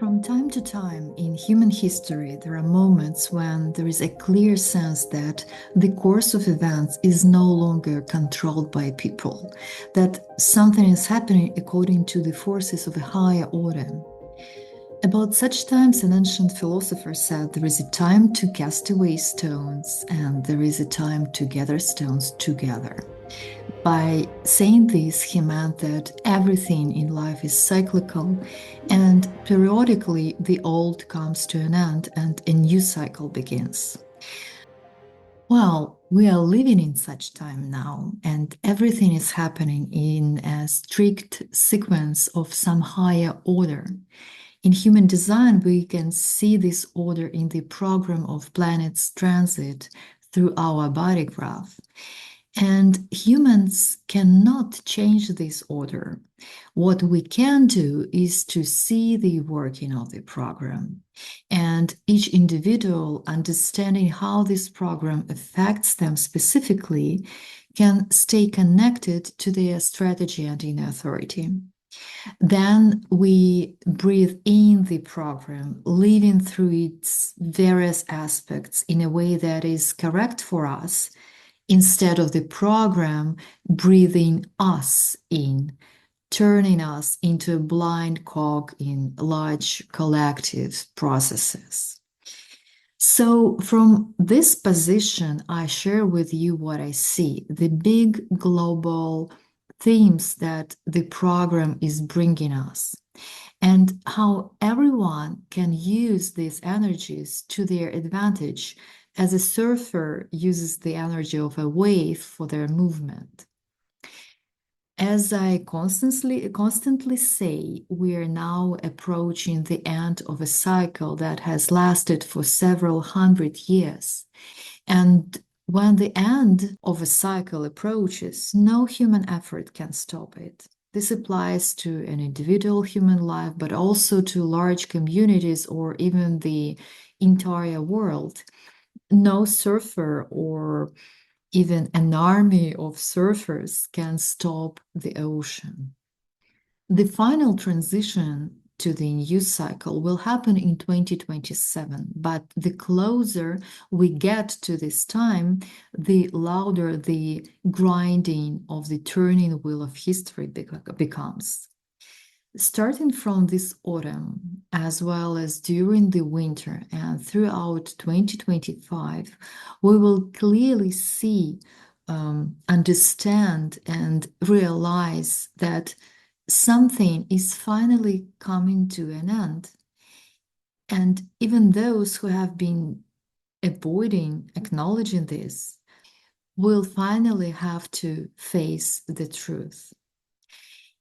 From time to time in human history, there are moments when there is a clear sense that the course of events is no longer controlled by people, that something is happening according to the forces of a higher order. About such times, an ancient philosopher said there is a time to cast away stones and there is a time to gather stones together. By saying this, he meant that everything in life is cyclical, and periodically the old comes to an end and a new cycle begins. Well, we are living in such time now, and everything is happening in a strict sequence of some higher order. In human design, we can see this order in the program of planets' transit through our body graph. And humans cannot change this order. What we can do is to see the working of the program, and each individual understanding how this program affects them specifically can stay connected to their strategy and inner authority. Then we breathe in the program, living through its various aspects in a way that is correct for us, instead of the program breathing us in, turning us into a blind cog in large collective processes. So, from this position, I share with you what I see, the big global themes that the program is bringing us, and how everyone can use these energies to their advantage as a surfer uses the energy of a wave for their movement. As I constantly say, we are now approaching the end of a cycle that has lasted for several hundred years. And when the end of a cycle approaches, no human effort can stop it. This applies to an individual human life, but also to large communities or even the entire world. No surfer or even an army of surfers can stop the ocean. The final transition to the new cycle will happen in 2027, but the closer we get to this time, the louder the grinding of the turning wheel of history becomes. Starting from this autumn, as well as during the winter and throughout 2025, we will clearly see, understand, and realize that something is finally coming to an end. And even those who have been avoiding acknowledging this will finally have to face the truth.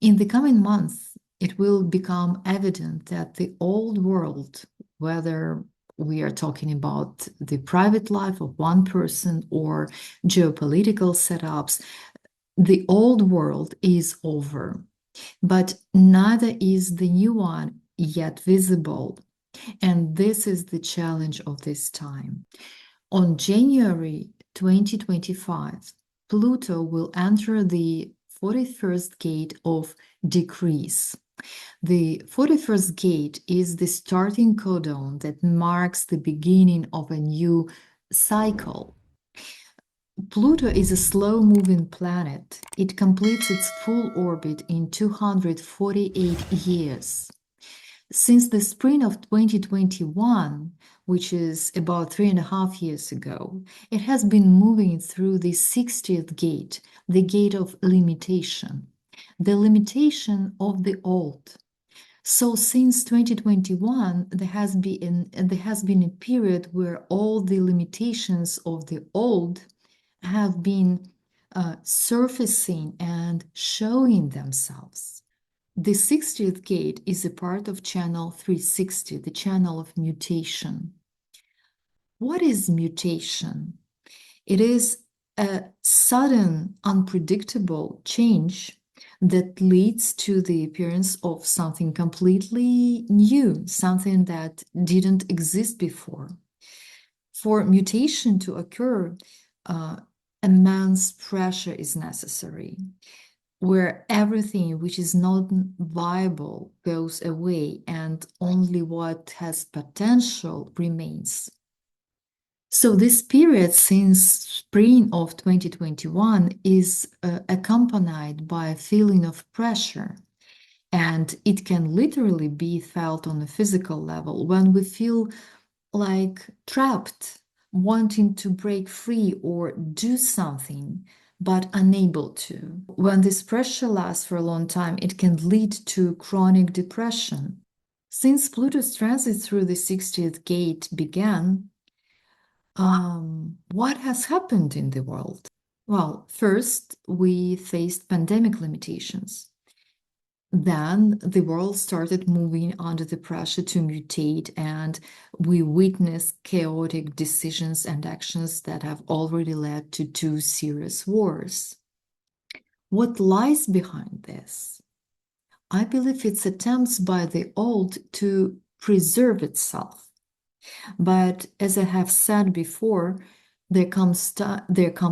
In the coming months, it will become evident that the old world, whether we are talking about the private life of one person or geopolitical setups, the old world is over. But neither is the new one yet visible. And this is the challenge of this time. On January 2025, Pluto will enter the 41st gate of decrease. The 41st gate is the starting codon that marks the beginning of a new cycle. Pluto is a slow-moving planet. It completes its full orbit in 248 years. Since the spring of 2021, which is about 3.5 years ago, it has been moving through the 60th gate, the gate of limitation, the limitation of the old. So since 2021, there has been a period where all the limitations of the old have been surfacing and showing themselves. The 60th gate is a part of channel 360, the channel of mutation. What is mutation? It is a sudden, unpredictable change that leads to the appearance of something completely new, something that didn't exist before. For mutation to occur, immense pressure is necessary. where everything which is not viable goes away and only what has potential remains. So this period since spring of 2021 is accompanied by a feeling of pressure. And it can literally be felt on a physical level when we feel like trapped, wanting to break free or do something, but unable to. When this pressure lasts for a long time, it can lead to chronic depression. Since Pluto's transit through the 60th gate began, what has happened in the world? Well, first, we faced pandemic limitations. Then the world started moving under the pressure to mutate, and we witnessed chaotic decisions and actions that have already led to two serious wars. What lies behind this? I believe it's attempts by the old to preserve itself. But as I have said before, there come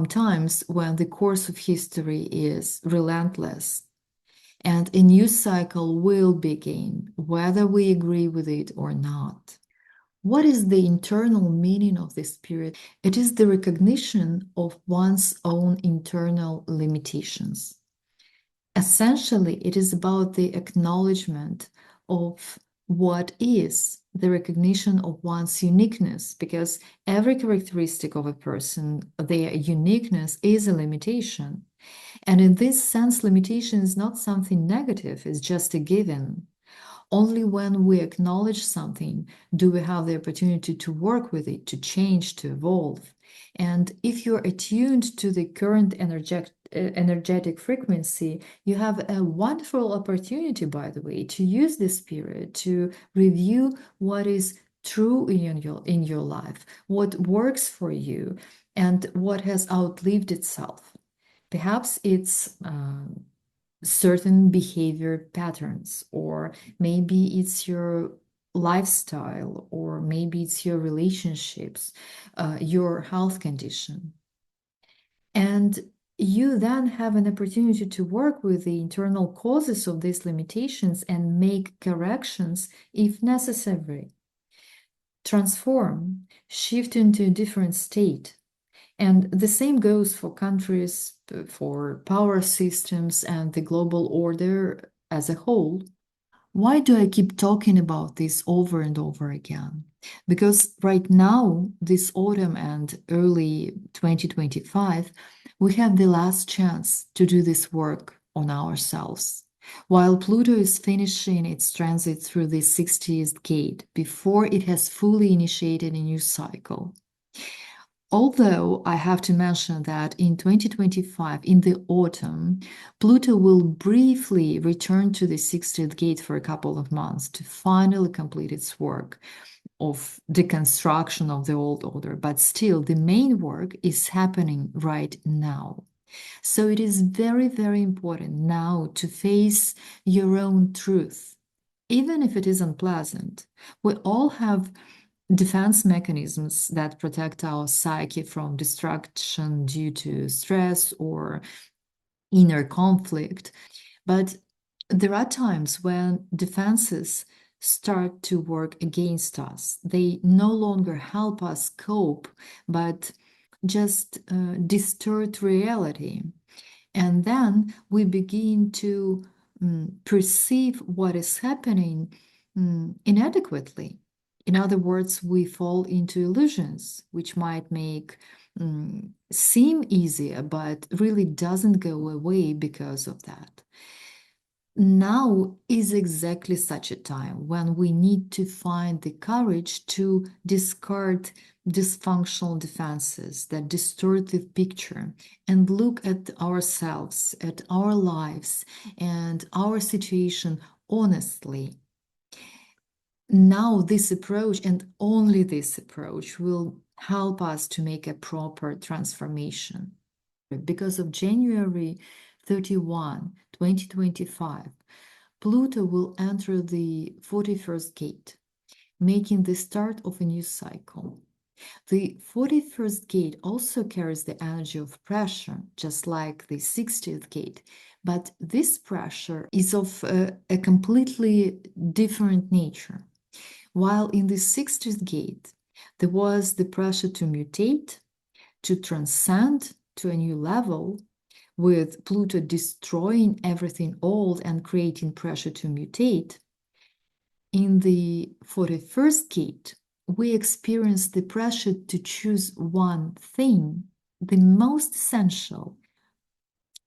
times when the course of history is relentless and a new cycle will begin, whether we agree with it or not. What is the internal meaning of this period? It is the recognition of one's own internal limitations. Essentially, it is about the acknowledgement of what is, the recognition of one's uniqueness, because every characteristic of a person, their uniqueness, is a limitation. And in this sense, limitation is not something negative, it's just a given. Only when we acknowledge something do we have the opportunity to work with it, to change, to evolve. And if you're attuned to the current energetic frequency, you have a wonderful opportunity, by the way, to use this period to review what is true in your life, what works for you, and what has outlived itself. Perhaps it's certain behavior patterns, or maybe it's your lifestyle, or maybe it's your relationships, your health condition. And you then have an opportunity to work with the internal causes of these limitations and make corrections if necessary. Transform, shift into a different state. And the same goes for countries, for power systems, and the global order as a whole. Why do I keep talking about this over and over again? Because right now, this autumn and early 2025, we have the last chance to do this work on ourselves. While Pluto is finishing its transit through the 60th gate before it has fully initiated a new cycle. Although I have to mention that in 2025, in the autumn, Pluto will briefly return to the 60th gate for a couple of months to finally complete its work of deconstruction of the old order. But still, the main work is happening right now. So it is very, very important now to face your own truth, even if it is unpleasant. We all have defense mechanisms that protect our psyche from destruction due to stress or inner conflict. But there are times when defenses start to work against us. They no longer help us cope, but just distort reality. And then we begin to perceive what is happening inadequately. In other words, we fall into illusions, which might make seem easier, but really doesn't go away because of that. Now is exactly such a time when we need to find the courage to discard dysfunctional defenses that distort the picture and look at ourselves, at our lives, and our situation honestly. Now, this approach and only this approach will help us to make a proper transformation. Because of January 31, 2025, Pluto will enter the 41st gate, making the start of a new cycle. The 41st gate also carries the energy of pressure, just like the 60th gate, but this pressure is of a completely different nature. While in the 60th gate, there was the pressure to mutate, to transcend to a new level, with Pluto destroying everything old and creating pressure to mutate. In the 41st gate, we experience the pressure to choose one thing, the most essential,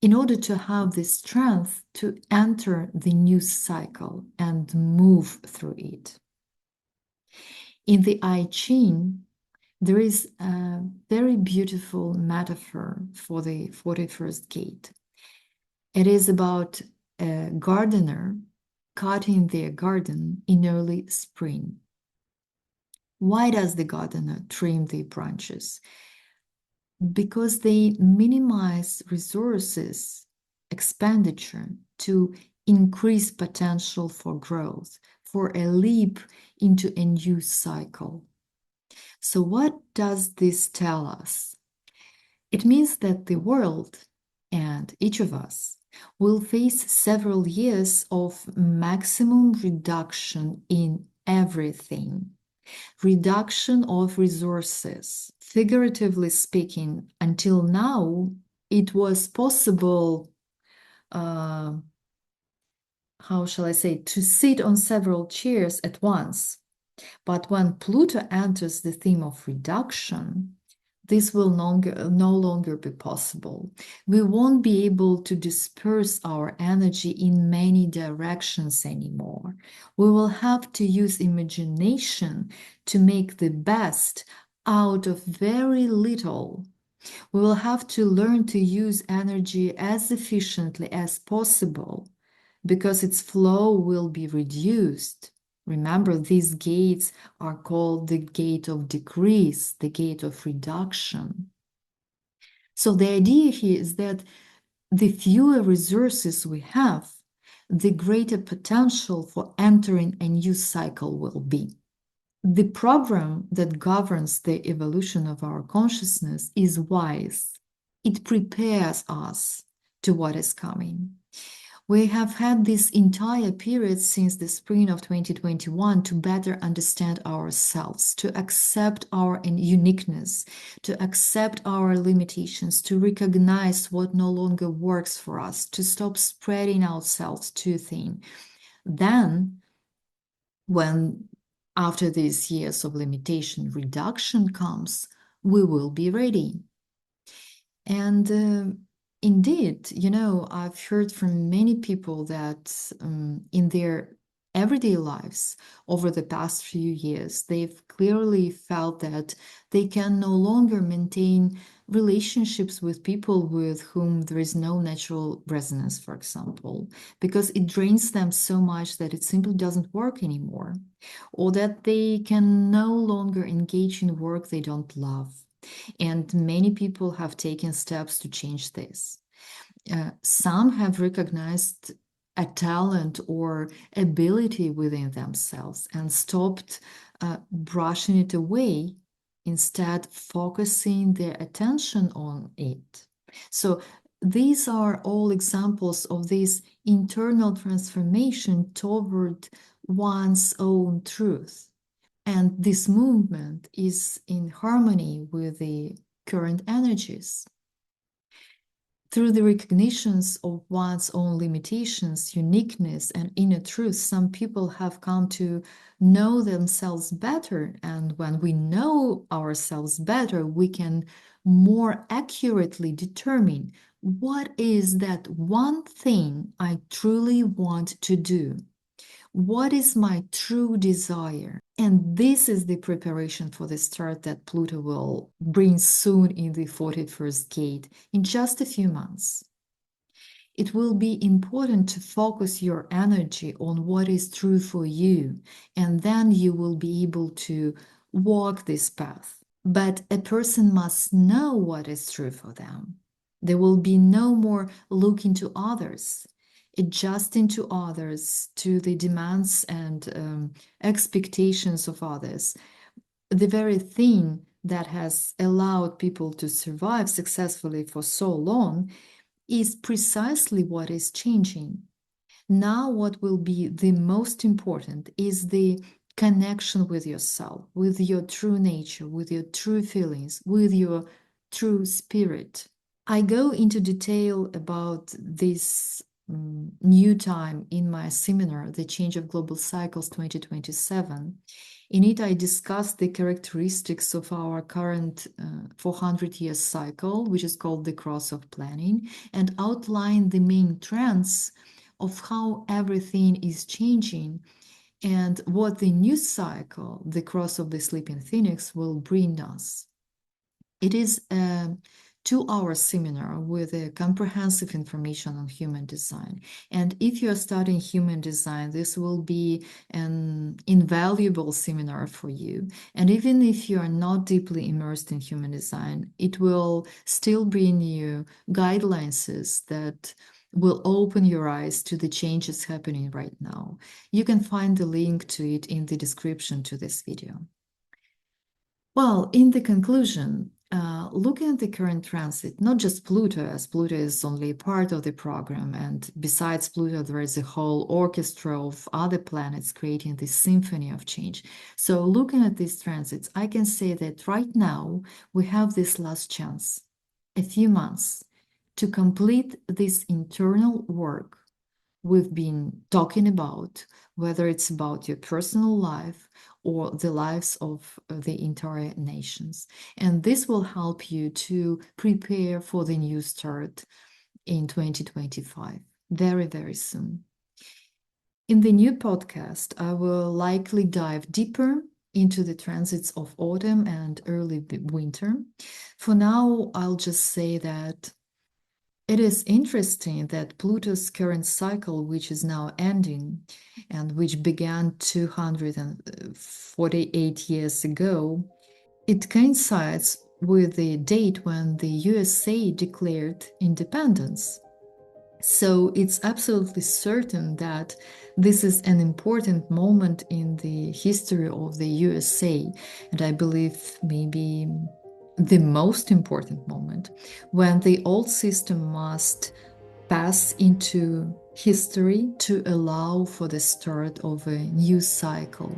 in order to have the strength to enter the new cycle and move through it. In the I Ching, there is a very beautiful metaphor for the 41st gate. It is about a gardener cutting their garden in early spring. Why does the gardener trim the branches? Because they minimize resources expenditure to increase potential for growth, for a leap into a new cycle. So what does this tell us? It means that the world and each of us will face several years of maximum reduction in everything. Reduction of resources. Figuratively speaking, until now, it was possible, how shall I say, to sit on several chairs at once. But when Pluto enters the theme of reduction, this will no longer be possible. We won't be able to disperse our energy in many directions anymore. We will have to use imagination to make the best out of very little. We will have to learn to use energy as efficiently as possible because its flow will be reduced. Remember, these gates are called the gate of decrease, the gate of reduction. So the idea here is that the fewer resources we have, the greater potential for entering a new cycle will be. The program that governs the evolution of our consciousness is wise. It prepares us to what is coming. We have had this entire period since the spring of 2021 to better understand ourselves, to accept our uniqueness, to accept our limitations, to recognize what no longer works for us, to stop spreading ourselves too thin. Then, when after these years of limitation reduction comes, we will be ready. And indeed, I've heard from many people that in their everyday lives over the past few years, they've clearly felt that they can no longer maintain relationships with people with whom there is no natural resonance, for example, because it drains them so much that it simply doesn't work anymore, or that they can no longer engage in work they don't love. And many people have taken steps to change this. Some have recognized a talent or ability within themselves and stopped brushing it away, instead focusing their attention on it. So these are all examples of this internal transformation toward one's own truth. And this movement is in harmony with the current energies. Through the recognitions of one's own limitations, uniqueness, and inner truth, some people have come to know themselves better. And when we know ourselves better, we can more accurately determine what is that one thing I truly want to do. What is my true desire? And this is the preparation for the start that Pluto will bring soon in the 41st gate in just a few months. It will be important to focus your energy on what is true for you, and then you will be able to walk this path. But a person must know what is true for them. There will be no more looking to others, adjusting to others, to the demands and expectations of others. The very thing that has allowed people to survive successfully for so long is precisely what is changing. Now, what will be the most important is the connection with yourself, with your true nature, with your true feelings, with your true spirit. I go into detail about this new time in my seminar, The Change of Global Cycles 2027. In it, I discuss the characteristics of our current 400-year cycle, which is called the cross of planning, and outline the main trends of how everything is changing and what the new cycle, the cross of the sleeping phoenix, will bring us. It is a 2-hour seminar with a comprehensive information on human design. And if you are studying human design, this will be an invaluable seminar for you. And even if you are not deeply immersed in human design, it will still bring you guidelines that will open your eyes to the changes happening right now. You can find the link to it in the description to this video. Well, in the conclusion, looking at the current transit, not just Pluto, as Pluto is only part of the program, and besides Pluto, there is a whole orchestra of other planets creating this symphony of change. So, looking at these transits, I can say that right now we have this last chance, a few months, to complete this internal work we've been talking about, whether it's about your personal life or the lives of the entire nations. And this will help you to prepare for the new start in 2025, very, very soon. In the new podcast, I will likely dive deeper into the transits of autumn and early winter. For now, I'll just say that it is interesting that Pluto's current cycle, which is now ending and which began 248 years ago, it coincides with the date when the USA declared independence. So it's absolutely certain that this is an important moment in the history of the USA, and I believe maybe the most important moment when the old system must pass into history to allow for the start of a new cycle.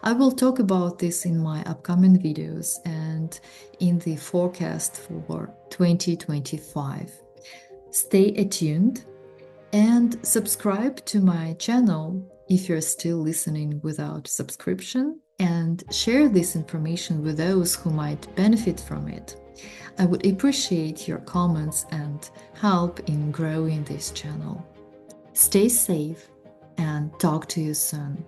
I will talk about this in my upcoming videos and in the forecast for 2025. Stay attuned and subscribe to my channel if you're still listening without subscription, and share this information with those who might benefit from it. I would appreciate your comments and help in growing this channel. Stay safe and talk to you soon.